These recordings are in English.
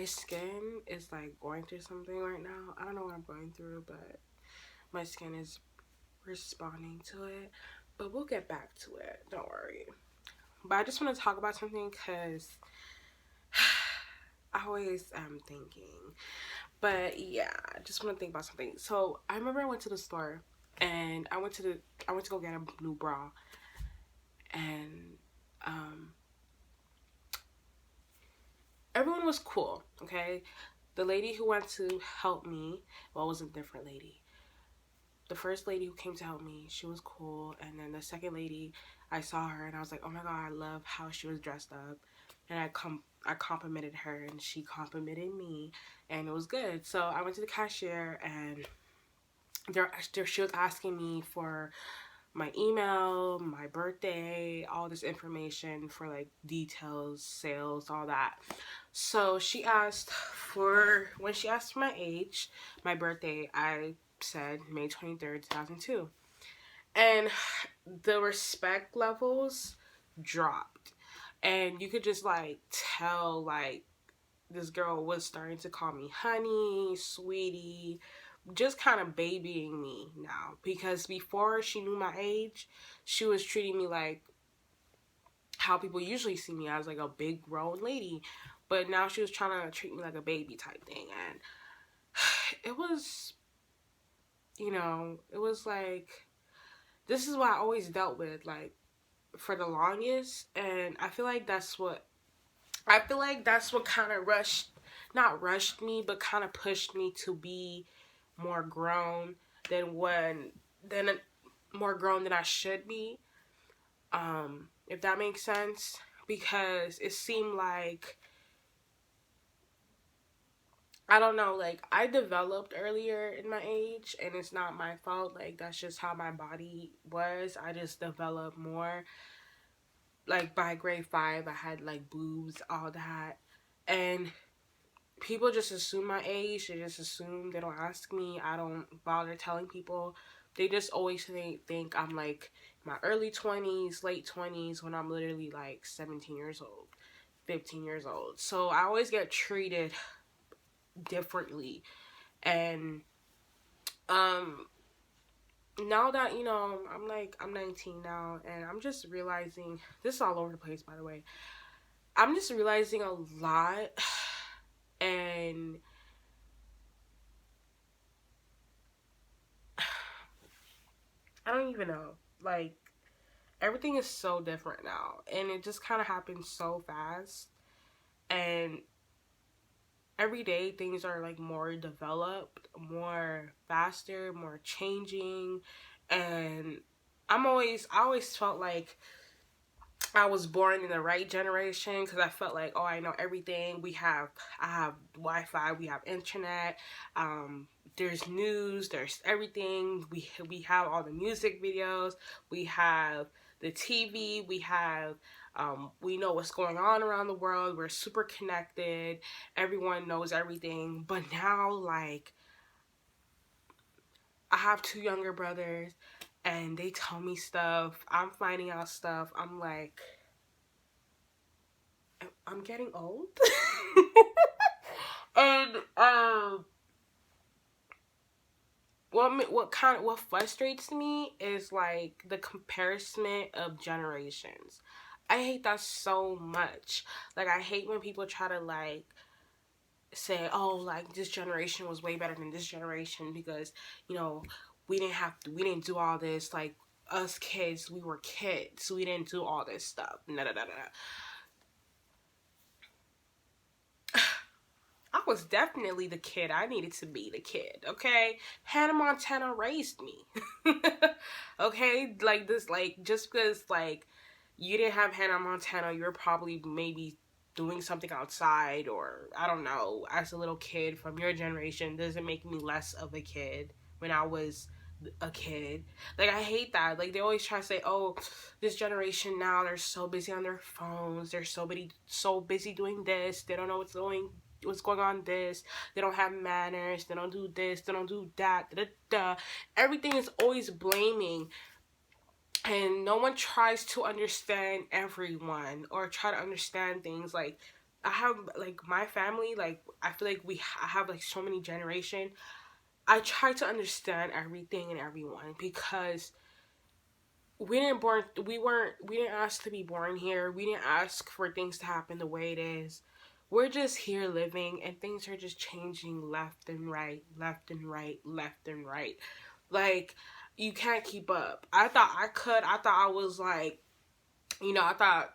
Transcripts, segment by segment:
My skin is like going through something right now. I don't know what I'm going through, but my skin is responding to it. But we'll get back to it. Don't worry. But I just want to talk about something because I always am thinking. But yeah, I just want to think about something. So I remember I went to the store and I went to go get a new bra, and um everyone was cool. Okay, the lady who went to help me, well, it was a different lady. The first lady who came to help me, she was cool, and then the second lady, I saw her and I was like, oh my god, I love how she was dressed up, and I complimented her and she complimented me, and it was good. So I went to the cashier and she was asking me for my email, my birthday, all this information for like details, sales, all that. So she asked for, when she asked for my age, my birthday, I said May 23rd, 2002. And the respect levels dropped. And you could just like tell, like, this girl was starting to call me honey, sweetie, just kind of babying me now. Because before she knew my age, she was treating me like how people usually see me, as like a big grown lady. But now she was trying to treat me like a baby type thing. And it was, it was like, this is what I always dealt with, like, for the longest. And I feel like that's what kind of not rushed me, but kind of pushed me to be more grown than than more grown than I should be. If that makes sense, because it seemed like, I don't know, like, I developed earlier in my age, and it's not my fault. Like, that's just how my body was. I just developed more. Like, by grade 5, I had like boobs, all that, and people just assume my age. They just assume. They don't ask me. I don't bother telling people. They just always think I'm like my early 20s, late 20s, when I'm literally like 17 years old, 15 years old. So I always get treated differently. And um now that, I'm 19 now, and I'm just realizing, this is all over the place, by the way. I'm just realizing a lot. And I don't even know. Like, everything is so different now, and it just kind of happens so fast. And every day things are like more developed, more faster, more changing. And I always felt like I was born in the right generation, because I felt like, oh, I know everything. I have Wi-Fi, we have internet, there's news, there's everything. We have all the music videos, we have the TV, we know what's going on around the world. We're super connected. Everyone knows everything. But now, like, I have two younger brothers, and they tell me stuff. I'm finding out stuff. I'm like, I'm getting old. And what frustrates me is like the comparison of generations. I hate that so much. Like, I hate when people try to like say, oh, like, this generation was way better than this generation because, you know, we didn't do all this. Like, us kids, we were kids, we didn't do all this stuff. Nah, nah, nah, nah. I was definitely the kid. I needed to be the kid, okay? Hannah Montana raised me. Okay? Like, this, like, just because, like, you didn't have Hannah Montana, you were probably maybe doing something outside, or I don't know, as a little kid from your generation, doesn't make me less of a kid when I was a kid. Like, I hate that. Like, they always try to say, oh, this generation now, they're so busy on their phones, they're so busy doing this, they don't know what's going on. This, they don't have manners, they don't do this, they don't do that, da, da, da. Everything is always blaming, and no one tries to understand everyone or try to understand things. Like, I have like my family, like I feel like I have like so many generation. I try to understand everything and everyone because we didn't ask to be born here. We didn't ask for things to happen the way it is. We're just here living and things are just changing left and right, left and right, left and right. Like you can't keep up. I thought I could. I thought I was like, I thought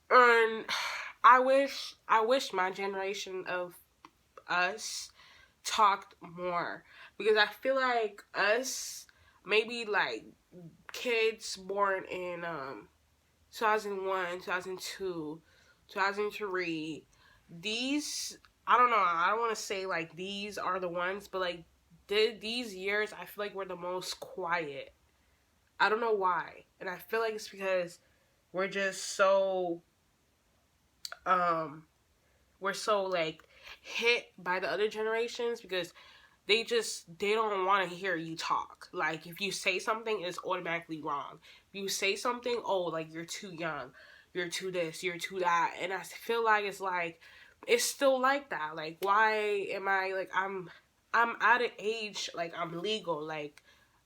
and I wish my generation of us talked more because I feel like us maybe like kids born in 2001, 2002, 2003, these I don't know, I don't want to say like these are the ones, but like these years I feel like we're the most quiet. I don't know why. And I feel like it's because we're just so um we're so like hit by the other generations because they don't want to hear you talk. Like if you say something, it's automatically wrong. If you say something, oh, like you're too young, you're too this, you're too that, and I feel like it's still like that. Like why am I like I'm at an age like I'm legal, like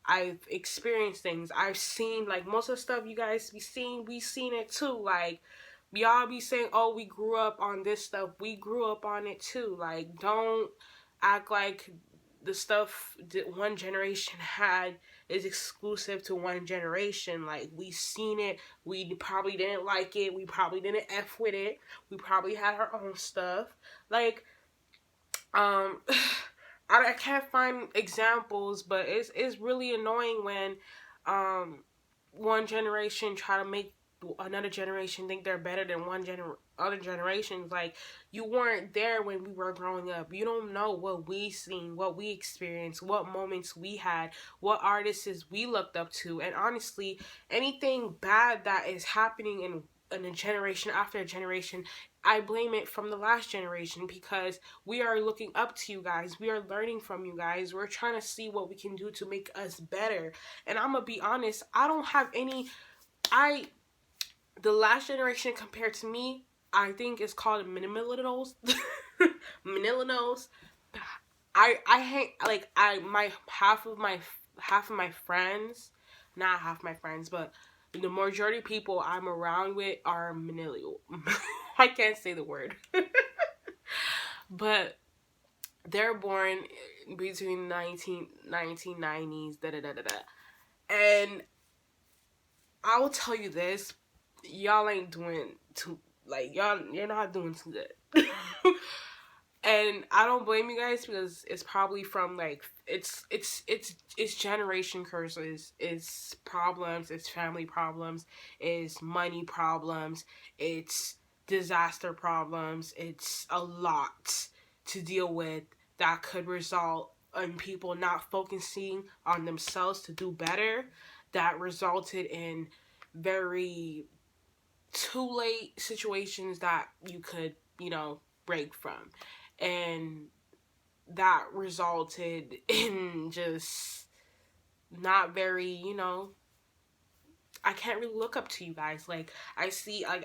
I've experienced things. I've seen like most of the stuff you guys we seen it too. Like y'all be saying, "Oh, we grew up on this stuff." We grew up on it too. Like don't act like the stuff that one generation had is exclusive to one generation. Like we seen it, we probably didn't like it, we probably didn't f with it, we probably had our own stuff. Like um I can't find examples, but it's really annoying when one generation try to make another generation think they're better than other generations. Like you weren't there when we were growing up. You don't know what we seen, what we experienced, what moments we had, what artists we looked up to. And honestly, anything bad that is happening in a generation after a generation, I blame it from the last generation because we are looking up to you guys. We are learning from you guys. We're trying to see what we can do to make us better. And I'm gonna be honest, I don't have any I the last generation compared to me, I think it's called millennials. Millennials. I hate like I my half of my friends, not half my friends, but the majority of people I'm around with are millennial. I can't say the word. But they're born between 1990s, da da da da da. And I will tell you this, y'all ain't doing too, like, you're not doing too good. And I don't blame you guys because it's probably from like it's generation curses, it's problems, it's family problems, it's money problems, it's disaster problems, it's a lot to deal with that could result in people not focusing on themselves to do better, that resulted in very too late situations that you could, break from. And that resulted in just not very, I can't really look up to you guys. Like, I see, like,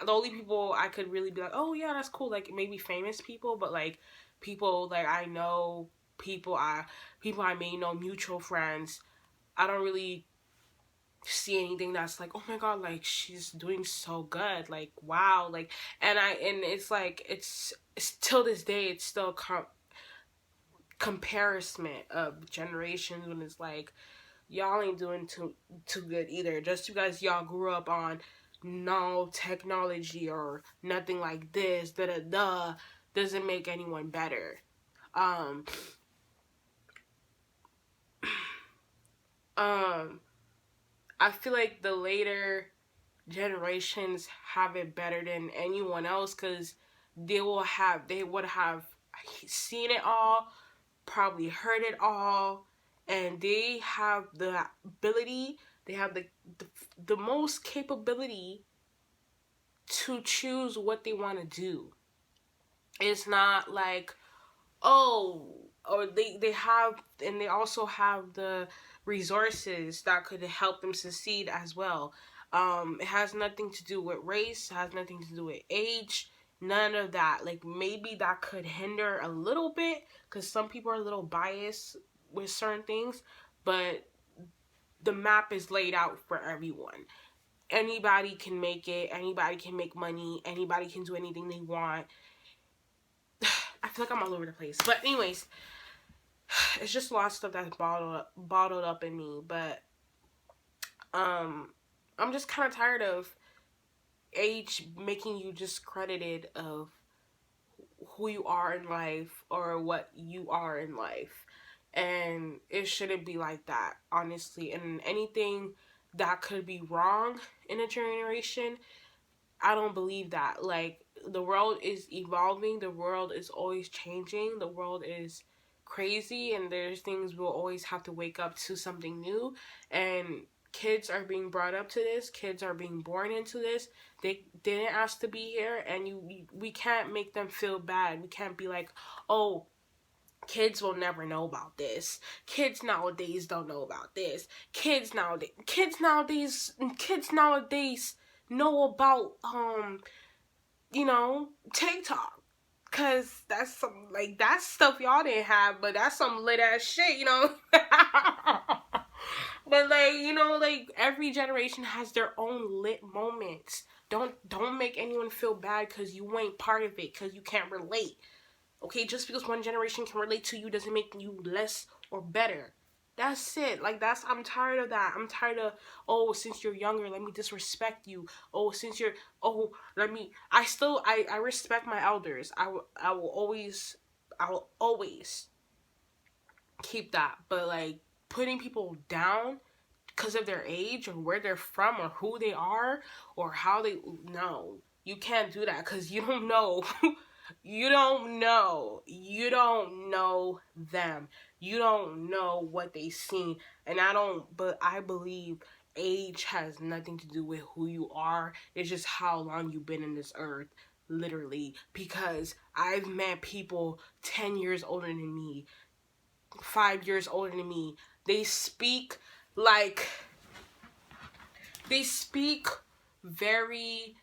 the only people I could really be like, oh, yeah, that's cool. Like, maybe famous people, but, like, people, like, I know, people I may know, mutual friends, I don't really see anything that's like, oh my god, like she's doing so good, like wow, like and it's like it's till this day it's still comparison of generations when it's like y'all ain't doing too good either. Just you guys, y'all grew up on no technology or nothing like this, da da da, doesn't make anyone better. Um, um, I feel like the later generations have it better than anyone else because they would have seen it all, probably heard it all, and they have the ability, they have the most capability to choose what they want to do. It's not like, oh, or they have, and they also have the resources that could help them succeed as well. It has nothing to do with race, it has nothing to do with age, none of that. Like, maybe that could hinder a little bit, because some people are a little biased with certain things, but the map is laid out for everyone. Anybody can make it, anybody can make money, anybody can do anything they want. I feel like I'm all over the place. But anyways, it's just a lot of stuff that's bottled up in me. But I'm just kind of tired of age making you discredited of who you are in life or what you are in life. And it shouldn't be like that, honestly. And anything that could be wrong in a generation, I don't believe that. Like, the world is evolving, the world is always changing, the world is crazy, and there's things we'll always have to wake up to something new. And kids are being brought up to this, kids are being born into this. They didn't ask to be here, and we can't make them feel bad. We can't be like, oh, kids will never know about this. Kids nowadays don't know about this. Kids nowadays know about TikTok. Cause that's some, like, that's stuff y'all didn't have, but that's some lit ass shit, you know. But, like, like, every generation has their own lit moments. Don't make anyone feel bad because you ain't part of it, because you can't relate. Okay, just because one generation can relate to you doesn't make you less or better. That's it. Like, I'm tired of that. I'm tired of, oh, since you're younger, let me disrespect you. Oh, since you're, oh, I respect my elders. I will always keep that. But, like, putting people down because of their age or where they're from or who they are or how they, no, you can't do that because you don't know. You don't know them. You don't know what they seen. And I believe age has nothing to do with who you are. It's just how long you've been in this earth, literally. Because I've met people 10 years older than me, 5 years older than me. They speak very,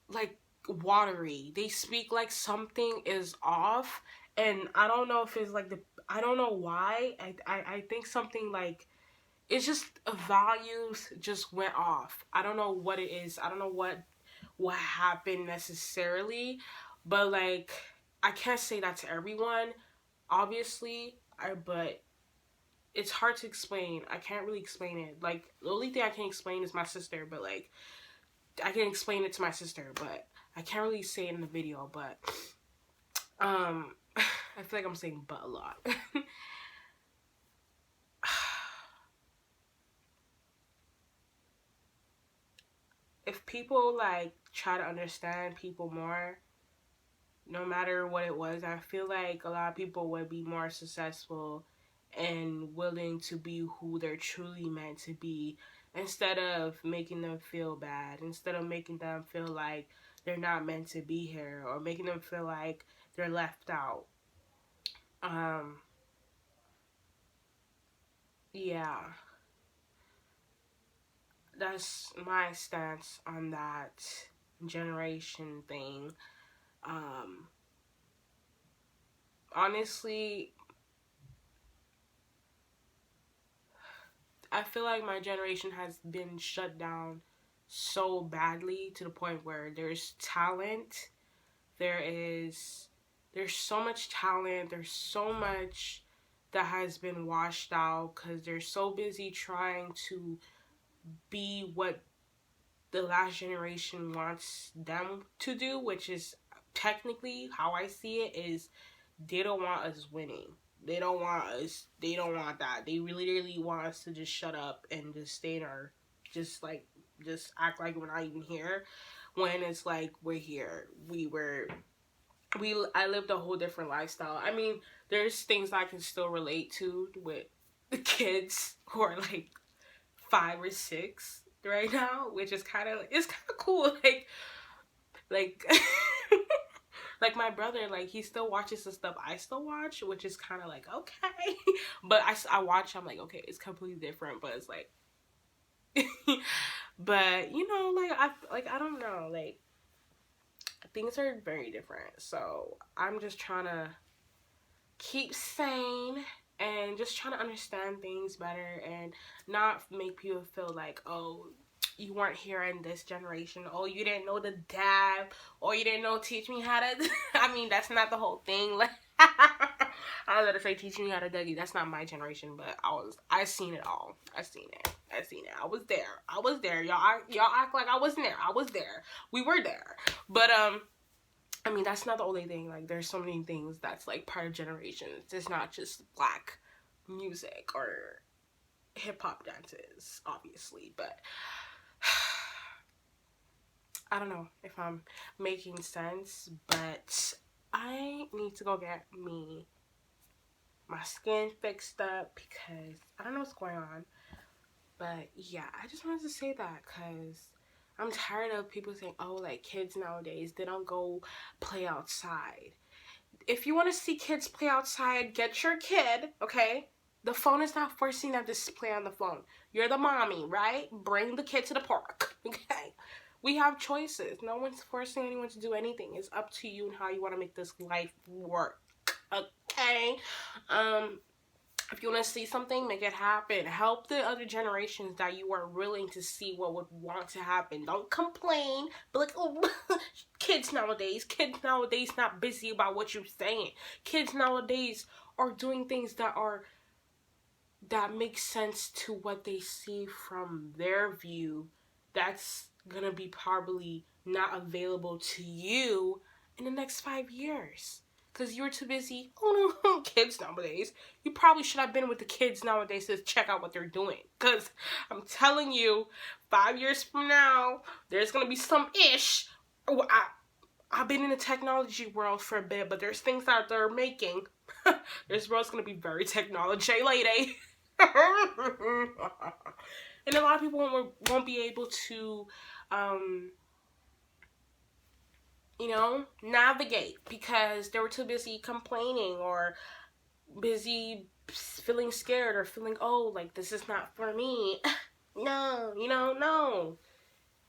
like, watery. They speak like something is off, and I don't know if it's like I don't know why. I think something, like, it's just values just went off. I don't know what it is. I don't know what happened necessarily, but, like, I can't say that to everyone, obviously. But it's hard to explain. I can't really explain it. Like, the only thing I can explain is my sister, but, like, I can explain it to my sister, but I can't really say it in the video. But I feel like I'm saying but a lot. If people, like, try to understand people more, no matter what it was, I feel like a lot of people would be more successful and willing to be who they're truly meant to be, instead of making them feel bad, instead of making them feel like they're not meant to be here, or making them feel like they're left out. Yeah, that's my stance on that generation thing. Honestly, I feel like my generation has been shut down so badly, to the point where there's talent, there's so much talent, there's so much that has been washed out because they're so busy trying to be what the last generation wants them to do, which is technically how I see it is they don't want us winning. They don't want that. They really want us to just shut up and just stay in our, just act like we're not even here, when it's like we're here. I lived a whole different lifestyle. I mean, there's things I can still relate to with the kids who are like 5 or 6 right now, which is it's kind of cool. Like like my brother, like, he still watches the stuff I still watch, which is kind of like, okay. But I watch, I'm like, okay, it's completely different, but it's like But you know, I don't know, like things are very different. So I'm just trying to keep sane and just trying to understand things better and not make people feel like, oh, you weren't here in this generation. Oh, you didn't know the dab, or you didn't know teach me how to. I mean, that's not the whole thing. Like, I was gonna say teach me how to Dougie. That's not my generation, but I seen it all. I seen it. I seen it. I was there. I was there. Y'all act like I wasn't there. I was there. We were there. But I mean, that's not the only thing. Like, there's so many things that's like part of generations. It's not just black music or hip hop dances, obviously, but I don't know if I'm making sense, but I need to go get my skin fixed up because I don't know what's going on. But yeah, I just wanted to say that because I'm tired of people saying, oh, like kids nowadays, they don't go play outside. If you want to see kids play outside, get your kid, okay? The phone is not forcing them to play on the phone. You're the mommy, right? Bring the kid to the park, okay? We have choices. No one's forcing anyone to do anything. It's up to you and how you want to make this life work, okay? If you want to see something, make it happen. Help the other generations that you are willing to see what would want to happen. Don't complain. Be like, oh, kids nowadays not busy about what you're saying. Kids nowadays are doing things that make sense to what they see from their view. That's gonna be probably not available to you in the next 5 years. Because you were too busy. Oh no, kids nowadays. You probably should have been with the kids nowadays to check out what they're doing. Because I'm telling you, 5 years from now, there's going to be some ish. Oh, I've been in the technology world for a bit, but there's things that they're making. This world's going to be very technology lady. And a lot of people won't be able to navigate because they were too busy complaining or busy feeling scared or feeling, oh, like this is not for me. No, no.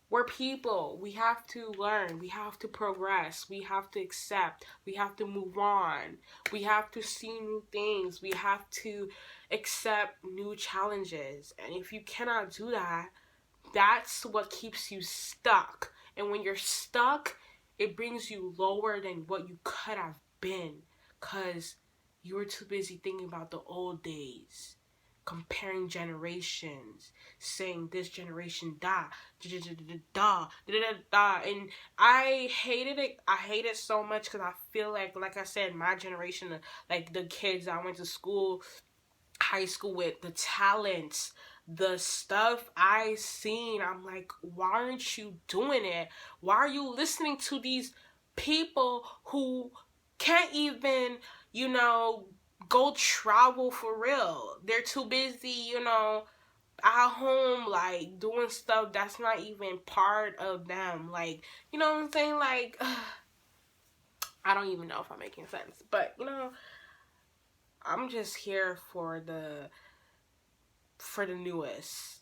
We're people. We have to learn. We have to progress. We have to accept. We have to move on. We have to see new things. We have to accept new challenges. And if you cannot do that, that's what keeps you stuck. And when you're stuck, it brings you lower than what you could have been because you were too busy thinking about the old days, comparing generations, saying this generation da da da da da da, and I hated it. I hate it so much because I feel like I said, my generation, like the kids I went to school, high school with, the talents, the stuff I seen, I'm like, why aren't you doing it? Why are you listening to these people who can't even, go travel for real? They're too busy, at home, like, doing stuff that's not even part of them. Like, you know what I'm saying? Like, I don't even know if I'm making sense. But, I'm just here for the newest.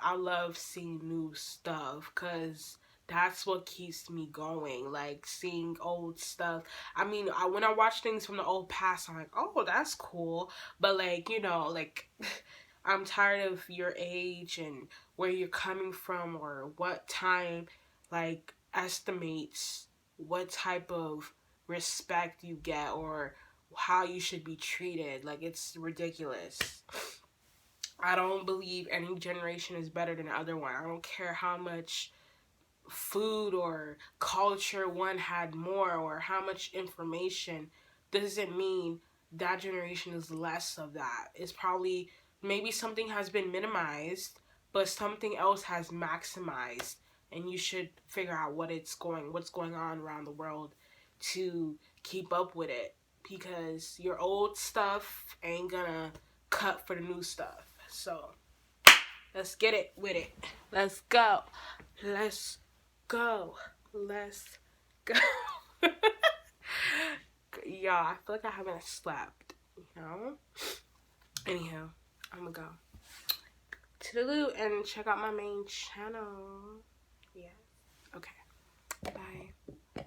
I love seeing new stuff because that's what keeps me going. Like, seeing old stuff. I mean, when I watch things from the old past, I'm like, oh, that's cool. But like I'm tired of your age and where you're coming from or what time like estimates what type of respect you get or how you should be treated. Like, it's ridiculous. I don't believe any generation is better than the other one. I don't care how much food or culture one had more or how much information. Doesn't mean that generation is less of that. It's probably, maybe something has been minimized, but something else has maximized, and you should figure out what's going on around the world to keep up with it, because your old stuff ain't gonna cut for the new stuff. So let's get it with it. Let's go. Let's go. Let's go. Y'all, I feel like I haven't slept, Anyhow, I'm gonna go. Toodaloo, and check out my main channel. Yeah. Okay. Bye.